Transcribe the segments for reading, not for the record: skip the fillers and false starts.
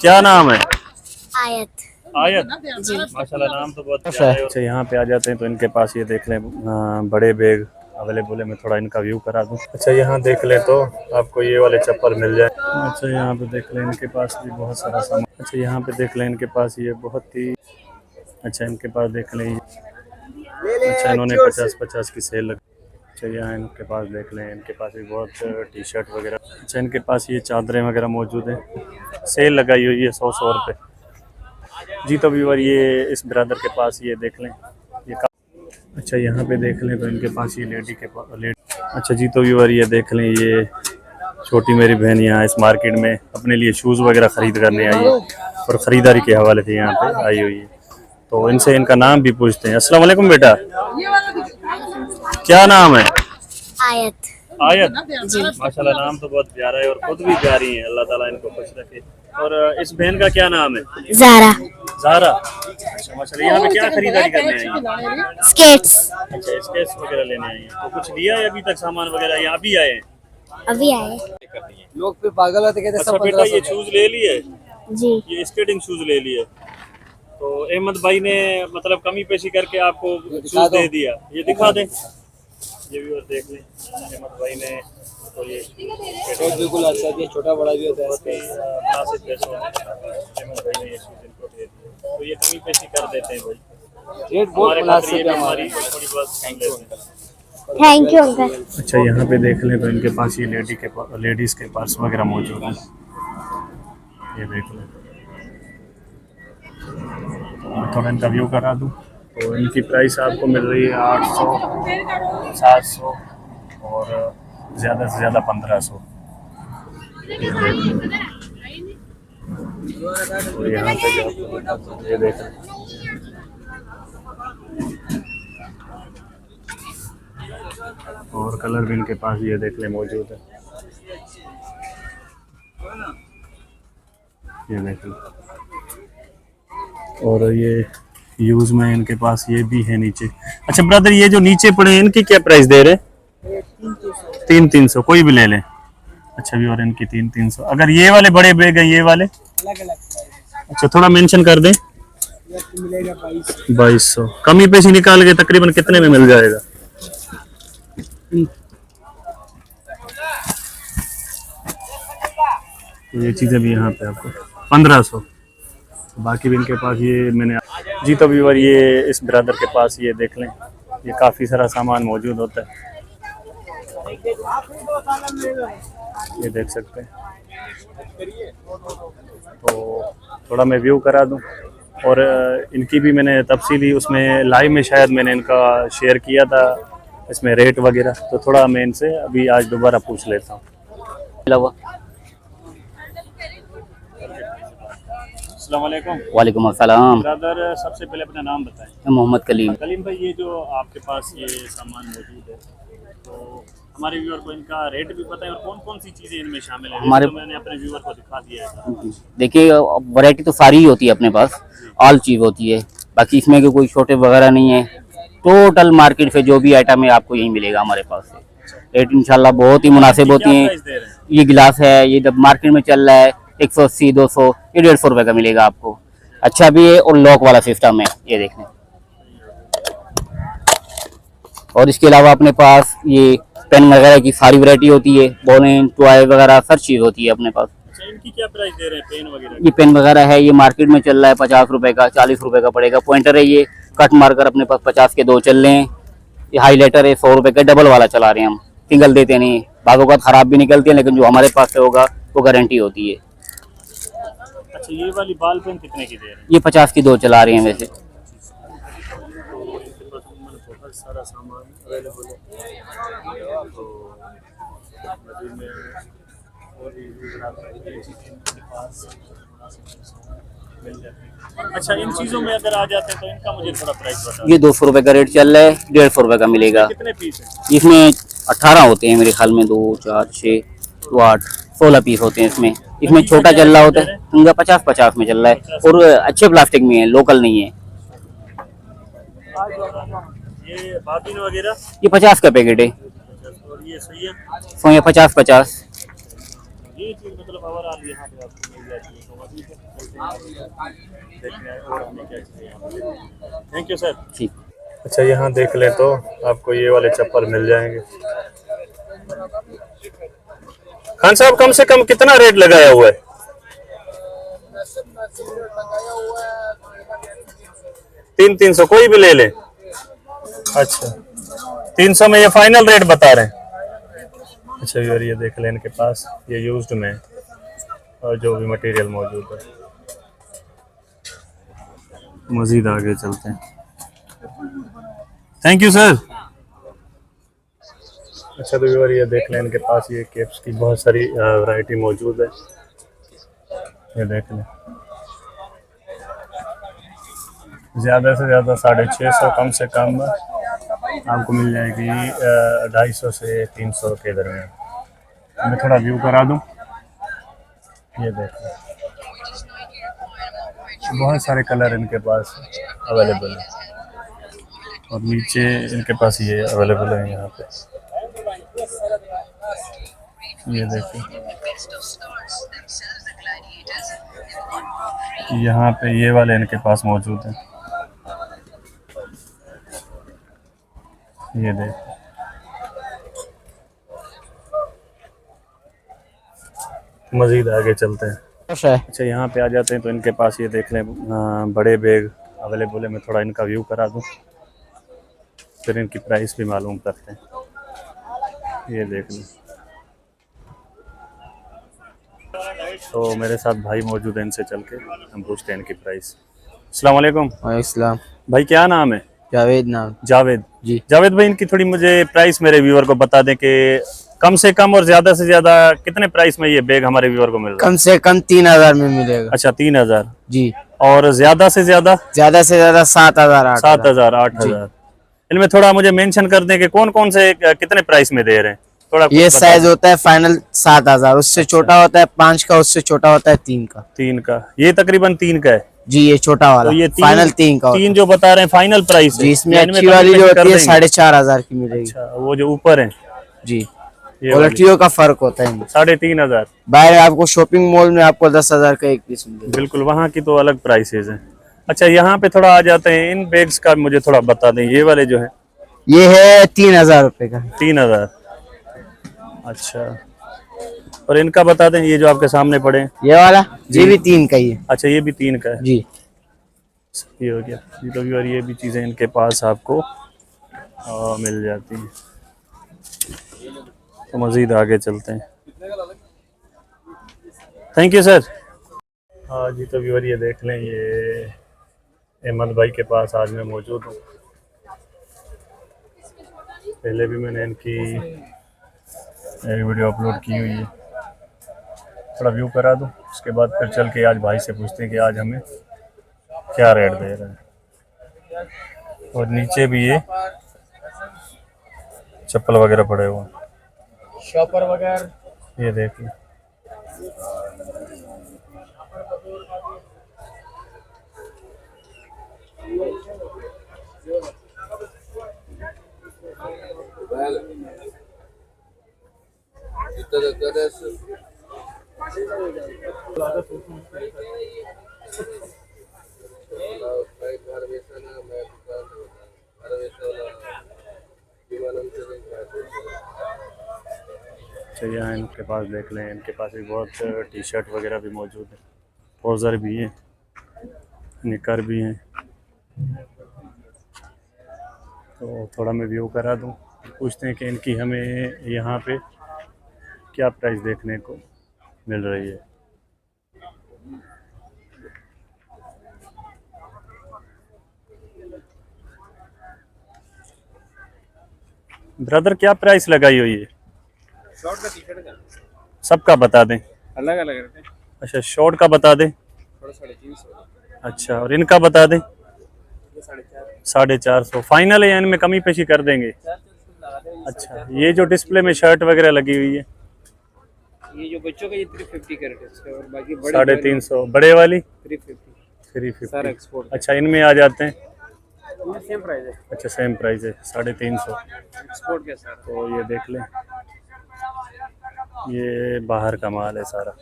क्या नाम है? आयत। आयत जी। माशाल्लाह, नाम तो बहुत अच्छा है। अच्छा, यहाँ पे आ जाते हैं तो इनके पास ये देख लें बड़े बैग अवेलेबल है। मैं थोड़ा इनका व्यू करा दूँ। अच्छा, यहाँ देख लें तो आपको ये वाले चप्पल मिल जाए। अच्छा, यहाँ पे देख लें इनके पास भी बहुत सारा सामान। अच्छा, यहाँ पे देख लें इनके पास ये बहुत ही अच्छा, इनके पास देख लें। अच्छा, इन्होंने 50-50 की सेल लगी। अच्छा, यहाँ इनके पास देख लें, इनके पास भी बहुत टी शर्ट वगैरह। अच्छा, इनके पास ये चादरें वगैरह मौजूद हैं, सेल लगाई हुई है 100 रुपये। जी तो व्यूअर, ये इस ब्रदर के पास ये देख लें ये अच्छा, यहाँ पे देख लें तो इनके पास ये अच्छा जी तो व्यूअर, ये देख लें ये छोटी मेरी बहन यहाँ इस मार्केट में अपने लिए शूज़ वगैरह ख़रीद करने आई है और ख़रीदारी के हवाले से यहाँ पे आई हुई है। तो इनसे इनका नाम भी पूछते हैं। अस्सलाम वालेकुम बेटा, क्या नाम है? आयत। आयत जी। माशाल्लाह, नाम तो बहुत प्यारा है और खुद भी प्यारी है। अल्लाह ताला इनको खुश रखे। और इस बहन का क्या नाम है? ज़ारा। ज़ारा। अच्छा माशाल्लाह, यहाँ पे क्या खरीदारी करने आई हैं? स्केट्स। अच्छा, स्केट्स वगैरह लेने आई हैं। तो कुछ लिया है अभी तक सामान वगैरह, यहाँ भी आए हैं? अभी आए। लोग पे पागल होते कहते अच्छा बेटा, ये शूज ले लिए? जी। ये स्केटिंग शूज ले लिए। तो अहमद भाई ने मतलब कमी पेशी करके आपको शूज दे दिया। ये दिखा दें, ये भी और देख लें। अहमद भाई ने तो ये शूज बिल्कुल अच्छा दिया, छोटा बड़ा भी होता है। बहुत ही मुनासिब पैसों में अहमद भाई ने ये शूज इनको दे दिए। तो ये कमी पेशी कर देते हैं भाई, रेट बहुत मुनासिब है हमारी हमारे। थोड़ी बहुत। Thank you uncle. अच्छा, यहाँ पे देख लें तो इनके पास ये लेडीज़ के पर्स वगैरह मौजूद हैं। ये देख लें, मैं थोड़ा इनका व्यू करा दूँ तो इनकी प्राइस आपको मिल रही है 800, 700 और ज़्यादा से ज़्यादा 1500। और यहाँ पे जो आपको ये देख लें, और कलर भी इनके पास ये देख लें मौजूद है। ये देख लें, और ये यूज़ में इनके पास ये भी है नीचे। अच्छा ब्रदर, ये जो नीचे पड़े हैं इनकी क्या प्राइस दे रहे? 300 कोई भी ले लें। अच्छा भी, और इनकी 300। अगर ये वाले बड़े बैग हैं, ये वाले अच्छा थोड़ा मेंशन कर दें। मिलेगा 2200। कमी पेशी निकाल के तकरीबन कितने में मिल जाएगा? ये चीज़ें भी यहाँ पे आपको 1500। बाकी भी इनके पास ये मैंने जी तो व्यूअर, ये इस ब्रदर के पास ये देख लें, ये काफ़ी सारा सामान मौजूद होता है। ये देख सकते हैं। तो थोड़ा मैं व्यू करा दूं, और इनकी भी मैंने तफसीली उसमें लाइव में शायद मैंने इनका शेयर किया था इसमें रेट वगैरह। तो थोड़ा मैं इनसे अभी आज दोबारा पूछ लेता हूँ। अस्सलाम वालेकुम। वालेकुम अस्सलाम। ब्रदर, सबसे पहले अपना नाम बताएं। मोहम्मद कलीम। कलीम भाई, ये जो आपके पास ये सामान मौजूद है, तो हमारे व्यूअर को इनका रेट भी पता है और कौन कौन सी चीज़ें इनमें शामिल है? हमारे तो मैंने अपने व्यूअर को दिखा दिया है। देखिए, वैरायटी तो सारी ही होती है अपने पास, ऑल चीज़ होती है। बाकी इसमें कोई छोटे वगैरह नहीं है। टोटल मार्केट से जो भी आइटम है आपको यही मिलेगा हमारे पास से। रेट इंशाल्लाह बहुत ही मुनासिब होती हैं। ये गिलास है, ये जब मार्केट में चल रहा है 180, 200, ये 150 रुपये का मिलेगा आपको। अच्छा भी है और लॉक वाला सिस्टम है, ये देखें। और इसके अलावा अपने पास ये पेन वगैरह की सारी वैरायटी होती है, बोलें टॉय वगैरह हर चीज़ होती है अपने पास। इनकी क्या प्राइस दे रहे हैं पेन वगैरह? ये पेन वगैरह है, ये मार्केट में चल रहा है 50 रुपए का, 40 रुपए का पड़ेगा। पॉइंटर है, ये कट मार्कर अपने पास 50 के 2 चल रहे हैं। ये हाईलाइटर है 100 रुपए का, डबल वाला चला रहे हैं हम, सिंगल देते नहीं। बाज़ों का खराब भी निकलती है, लेकिन जो हमारे पास से होगा वो गारंटी होती है। अच्छा, ये वाली बाल पेन कितने की दे रहे हैं? ये 50 की 2 चला रहे हैं वैसे। बहुत सारा सामान अवेलेबल है। तो अच्छा, इन चीज़ों में अगर आ जाते हैं तो इनका मुझे थोड़ा प्राइस बता। ये 200 रुपए का रेट चल रहा है, 150 रुपए का मिलेगा। कितने पीस है इसमें? 18 होते हैं मेरे ख्याल में, 2, 4, 6, 8, 16 पीस होते हैं इसमें। इसमें छोटा चल रहा होता है, उनका 50-50 में चल रहा है, और अच्छे प्लास्टिक में है, लोकल नहीं है। ये बाबिन वगैरह? ये 50 का पैकेट है। और ये सही है, 50-50। ये चीज़ मतलब मतलब ओवरऑल यहाँ पे आपको मिल जाती है। तो अभी देखते हैं और हमें क्या चाहिए यहाँ पे। Thank you sir. ठीक। अच्छा यहाँ देख लें तो आपको ये वाले चप्पल मिल जाएंगे। खान साहब कम से कम कितना रेट लगाया हुआ है? 300 कोई भी ले ले। अच्छा 300 में ये फाइनल रेट बता रहे हैं। अच्छा यार ये देख लें इनके पास ये यूज्ड में और जो भी मटेरियल मौजूद है। मजीद आगे चलते हैं। Thank you sir. अच्छा तो यार ये देख लें इनके पास ये कैप्स की बहुत सारी वैरायटी मौजूद है। ये देख लें ज़्यादा से ज़्यादा 650 कम से कम आपको मिल जाएगी 250 से 300 के दरमियान। मैं थोड़ा व्यू करा दूं। ये देख लें बहुत सारे कलर इनके पास अवेलेबल है और नीचे इनके पास ये अवेलेबल है यहाँ पे। ये देखिए यहाँ पे ये वाले इनके पास मौजूद हैं। ये देखिए मजीद आगे चलते हैं। अच्छा यहाँ पे आ जाते हैं तो इनके पास ये देख लें बड़े बैग अवेलेबल है। मैं थोड़ा इनका व्यू करा दूं फिर इनकी प्राइस भी मालूम करते हैं। ये देख लें तो मेरे साथ भाई मौजूद हैं, इनसे चल के हम पूछते हैं इनकी प्राइस। अस्सलाम वालेकुम। वालेकुम भाई क्या नाम है? जावेद नाम जावेद जी। जावेद भाई इनकी थोड़ी मुझे प्राइस मेरे व्यूअर को बता दें कि कम से कम और ज्यादा से ज्यादा कितने प्राइस में ये बैग हमारे व्यूअर को मिल रहा है? कम से कम 3000 में मिलेगा। अच्छा 3000 जी। और ज्यादा से ज्यादा 7000 7000 8000। इनमें थोड़ा मुझे मेंशन कर दें कि कौन कौन से कितने प्राइस में दे रहे हैं थोड़ा। ये साइज होता है फाइनल 7000, उससे छोटा होता है 5 का, उससे छोटा होता है 3 का। 3 का ये तकरीबन 3 का है जी। ये छोटा वाला तो ये फाइनल 3 का 3 जो बता रहे हैं फाइनल प्राइस है। जी। इसमें इनमें अच्छी वाली जो होती है 4500 की मिलेगी। अच्छा वो जो ऊपर है जी। ये क्वालिटियों का फर्क होता है। 3500। बाहर आपको शॉपिंग मॉल में आपको 10,000 का एक पीस मिलेगा। बिल्कुल वहाँ की तो अलग प्राइसेस हैं। अच्छा यहाँ पे थोड़ा आ जाते हैं इन बैग्स का मुझे थोड़ा बता दें। ये वाले जो है ये है 3000 रुपए का। 3000। अच्छा और इनका बता दें ये जो आपके सामने पड़े हैं। ये वाला ये भी 3 का ही है। अच्छा ये भी 3 का है जी। ये हो गया। ये तो और ये भी चीज़ें इनके पास आपको मिल जाती हैं। तो मज़ीद आगे चलते हैं। Thank you sir. हाँ जी तो व्यूअर ये देख लें ये अहमद भाई के पास आज मैं मौजूद हूँ। पहले भी मैंने इनकी एक वीडियो अपलोड की हुई है। थोड़ा व्यू करा दूँ उसके बाद फिर चल के आज भाई से पूछते हैं कि आज हमें क्या रेट दे रहा है। और नीचे भी ये चप्पल वगैरह पड़े हुए हैं, शॉपर वगैरह ये देख लें। अच्छा यहाँ इनके पास देख लें इनके पास भी बहुत टी शर्ट वगैरह भी मौजूद है। ट्राउज़र भी हैं, निकर भी हैं। तो थोड़ा मैं व्यू करा दूँ पूछते हैं कि इनकी हमें यहाँ पे क्या प्राइस देखने को मिल रही है। ब्रदर क्या प्राइस लगाई हुई है? शॉर्ट का टी-शर्ट का सबका बता दें। अलग अलग रहते हैं। अच्छा शॉर्ट का बता दें। थोड़ा 350। अच्छा और इनका बता दें। ये 450। 450 फाइनल है या इनमें कमी पेशी कर देंगे? अच्छा ये जो डिस्प्ले में शर्ट वगैरह लगी हुई है ये जो बच्चों का ये 350 का रेट है और बाकी बड़े 350 बड़े वाली 350 सारा 350। एक्सपोर्ट। अच्छा इनमें आ जाते हैं। ये सेम प्राइस है। अच्छा सेम प्राइस है 350। एक्सपोर्ट के साथ। तो ये देख लें ये बाहर का माल है सारा,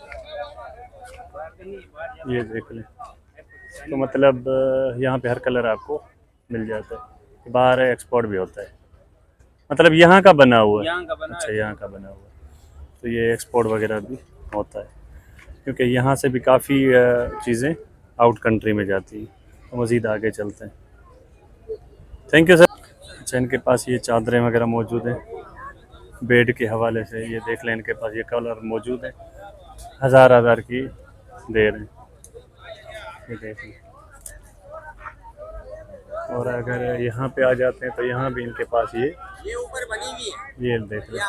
ये देख लें। तो मतलब यहाँ पे हर कलर आपको मिल जाता है। बाहर एक्सपोर्ट भी होता है, मतलब यहाँ का बना हुआ है। अच्छा, यहाँ का बना हुआ है, तो ये एक्सपोर्ट वगैरह भी होता है, क्योंकि यहाँ से भी काफ़ी चीज़ें आउट कंट्री में जाती हैं। तो मज़ीद आगे चलते हैं। Thank you sir. अच्छा, इनके पास ये चादरें वगैरह मौजूद हैं बेड के हवाले से। ये देख लें, इनके पास ये कलर मौजूद है, हज़ार की दे रहे हैं, ये देख लें। और अगर यहाँ पे आ जाते हैं तो यहाँ भी इनके पास ये ऊपर बनी हुई है, ये देख लें,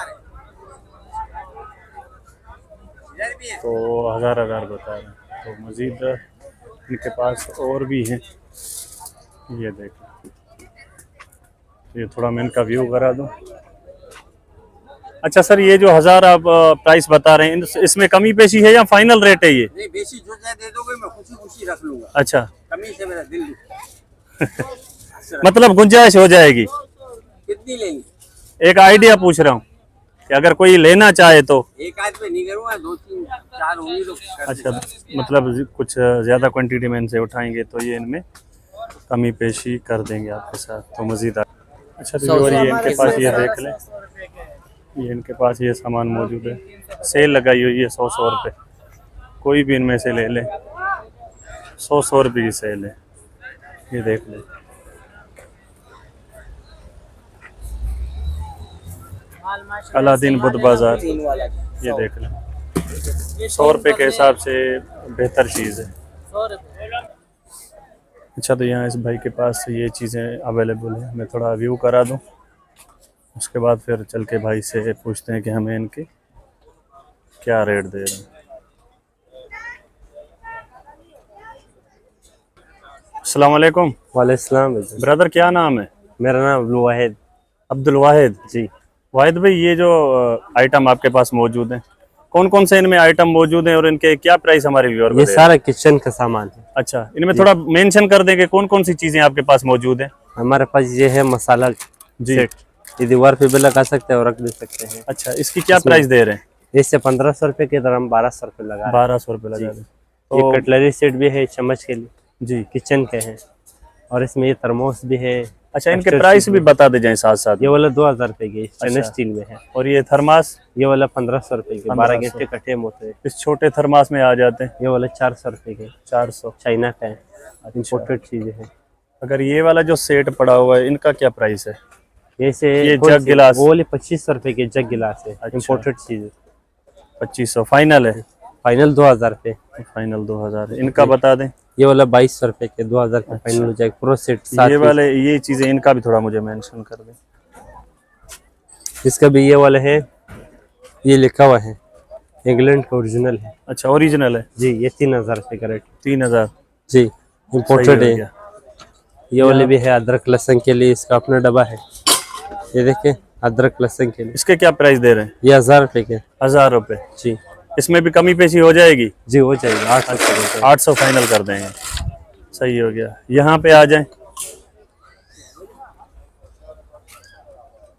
तो हज़ार बता रहे हैं। तो मज़ीद इनके पास और भी हैं, ये देख लें। तो ये थोड़ा मैं इनका व्यू करा दूँ। अच्छा सर, ये जो 1000 आप प्राइस बता रहे हैं, इसमें कमी पेशी है या फाइनल रेट है ये? नहीं, बेशी जो चाहे दे दोगे, मैं खुशी खुशी रख लूंगा। अच्छा, कमी से मेरा दिल मतलब गुंजाइश हो जाएगी। कितनी लेंगे? एक आइडिया पूछ रहा हूँ कि अगर कोई लेना चाहे तो। एक आध पे नहीं करूँगा, 2 3 4 होंगी तो कर अच्छा, मतलब कुछ ज़्यादा क्वांटिटी में इनसे उठाएंगे तो ये इनमें कमी पेशी कर देंगे आपके साथ, तो मज़ीद। अच्छा, तो और ये इनके पास ये देख लें, ये इनके पास ये सामान मौजूद है, सेल लगाई हुई है 100 रुपये। कोई भी इनमें से ले लें, 100 रुपये की सेल है, ये देख लें। अलादीन बुद्ध बाज़ार, ये देख लें, 100 रुपये के हिसाब से बेहतर चीज़ है। अच्छा, तो यहाँ इस भाई के पास ये चीज़ें अवेलेबल है, मैं थोड़ा व्यू करा दूँ, उसके बाद फिर चल के भाई से पूछते हैं कि हमें इनके क्या रेट दे रहे हैं। अस्सलाम वालेकुम। वालेकुम। ब्रदर, क्या नाम है? मेरा नाम अब्दुल वाहिद। अब्दुल वाहिद जी। वाहिद भाई, ये जो आइटम आपके पास मौजूद हैं, कौन कौन से इनमें आइटम मौजूद हैं और इनके क्या प्राइस हमारे व्यूअर को? ये सारा किचन का सामान है। अच्छा, इनमें थोड़ा मेंशन कर दें कि कौन कौन सी चीज़ें आपके पास मौजूद हैं। हमारे पास ये है मसाला जी, सेट, ये दीवार पे भी लगा सकते हैं और रख भी सकते हैं। अच्छा, इसकी क्या प्राइस दे रहे हैं? इससे 1500 रुपये की तरह हम 1200 रुपये लगा रहे 1200 रुपये लगा दें। हैं। ये कटलरी सेट भी है चम्मच के लिए, जी, किचन के हैं, और इसमें ये थर्मोस भी है। अच्छा, इनके प्राइस भी बता दे जाएं साथ साथ। ये वाला 2000 रुपये की स्टेनलेस स्टील में है, और ये थर्मास? ये वाला 1500 रुपये के 12 घंटे कटे होते हैं। इस छोटे थर्मास में आ जाते हैं। ये वाला 400 रुपये के 400, चाइना का है, इम्पोर्टेड चीजें हैं। अगर ये वाला जो सेट पड़ा हुआ है, इनका क्या प्राइस है? ये जग गिलास? वो वाले 2500 रुपये के जग गिलास है, इम्पोर्टेड चीज है। 2500 फाइनल है? फाइनल 2000 रुपये। फाइनल 2000। इनका बता दें। ये वाला 2200 रुपये के 2000 का फाइनल हो जाएगा प्रो सेट। ये वाले ये चीजें इनका भी थोड़ा मुझे मेंशन कर दें। इसका भी ये वाला है, ये लिखा हुआ है इंग्लैंड का ओरिजिनल है। अच्छा, ओरिजिनल है जी। ये 3000 रुपये का रेट। 3000 जी, इम्पोर्टेड है। ये वाले भी है अदरक लहसुन के लिए, इसका अपना डब्बा है। ये देखिए, अदरक लहसुन के लिए। इसके क्या प्राइस दे रहे हैं? ये 1000 रुपये के। 1000 रुपये। जी। इसमें भी कमी पेशी हो जाएगी? जी, हो जाएगी। 800 फाइनल कर देंगे। सही हो गया। यहाँ पे आ जाएं।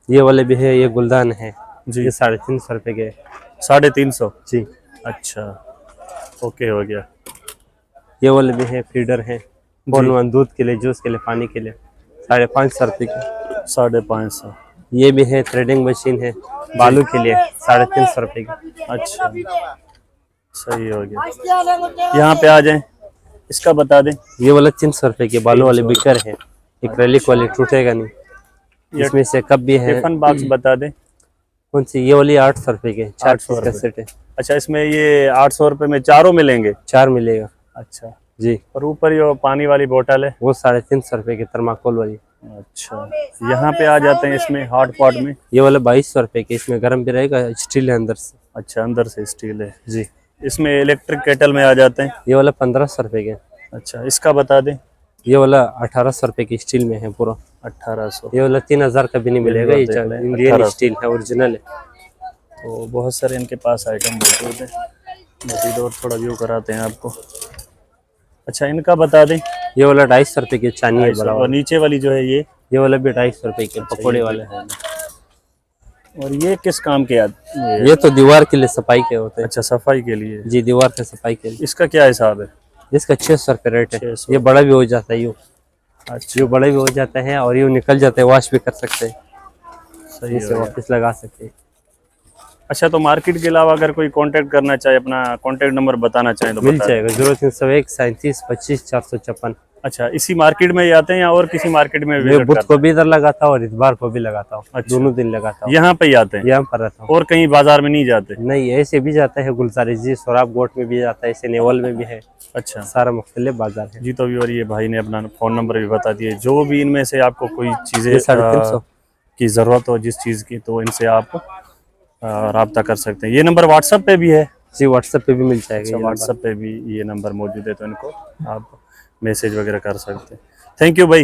ये वाले भी है, ये गुलदान है जी। ये 350 रुपये के। 350? जी। अच्छा, ओके, हो गया। ये वाले भी है, फीडर है, दूध के लिए, जूस के लिए, पानी के लिए, 550 रुपये के। 550। ये भी है, थ्रेडिंग मशीन है बालू के लिए, 350 रुपये की। अच्छा, सही हो गया। यहाँ पे आ जाएं, इसका बता दें। ये वाला 300 रुपये के बालू वाले बिकर है, एक्रेलिक वाले, टूटेगा नहीं। इसमें से कप भी है। टिफिन बॉक्स बता दें। कौन सी? ये वाली 800 रुपये के, 4 पीस का सेट है। अच्छा, इसमें ये 800 रुपये में चारों मिलेंगे? 4 मिलेगा। अच्छा जी। और ऊपर ये पानी वाली बोतल है, वो 350 रुपये की, थर्माकोल वाली। अच्छा, यहाँ पे आ जाते हैं इसमें हॉट पॉट में। ये वाला 2200 रुपये के, इसमें गर्म भी रहेगा, स्टील है अंदर से। अच्छा, अंदर से स्टील है जी। इसमें इलेक्ट्रिक केटल में आ जाते हैं। ये वाला 1500 रुपये के। अच्छा, इसका बता दें। ये वाला 1800 रुपये की स्टील में है पूरा। 1800। ये वाला 3000 का भी नहीं मिलेगा, ये इंडियन स्टील है, ओरिजिनल है। तो बहुत सारे इनके पास आइटम मौजूद है, मजीद और थोड़ा व्यू कराते हैं आपको। अच्छा, इनका बता दें। ये वाला 250 रुपये की चानी है बड़ा। और नीचे वाली जो है ये वाला भी 250 रुपये के, पकौड़े वाले हैं। और ये किस काम के ये तो दीवार के लिए सफाई के होते हैं। अच्छा, सफाई के लिए। जी, दीवार के सफाई के लिए। इसका क्या हिसाब है? इसका 600 रुपये रेट है। 600। ये बड़ा भी हो जाता है, यूँ अच्छा, ये बड़ा भी हो जाता है और यूँ निकल जाता है, वॉश भी कर सकते हैं, सही इसे है। वापस लगा सकते हैं। अच्छा, तो मार्केट के अलावा अगर कोई कांटेक्ट करना चाहे, अपना कांटेक्ट नंबर बताना चाहे तो मिल बता जाएगा 0301 37 25 456। अच्छा, इसी मार्केट में ही आते हैं या और किसी मार्केट में मैं विजिट बुध करते को भी इधर लगाता हूँ और इतवार को भी लगाता हूँ। अच्छा। दोनों दिन लगाता हैं? हूँ, यहाँ पे ही आते हैं यहाँ पर रहता हूँ। और कहीं बाजार में नहीं जाते? नहीं, ऐसे भी जाता है, गुलजारी जी सोराब गोट में भी जाता है, ऐसे नेवल में भी है, अच्छा सारा मुख्तलिफ बाजार है। जी। तो व्यूअर, ये भाई ने अपना फ़ोन नंबर भी बता दिए। जो भी इनमें से आपको कोई चीज़ें ये 350 की ज़रूरत हो, जिस चीज़ की, तो इनसे आप राब्ता कर सकते हैं। ये नंबर व्हाट्सएप पे भी है? जी, व्हाट्सएप पे भी मिल जाएगा। अच्छा, ये व्हाट्सएप पे भी ये नंबर मौजूद है, तो इनको आप मैसेज वगैरह कर सकते हैं। थैंक यू भाई।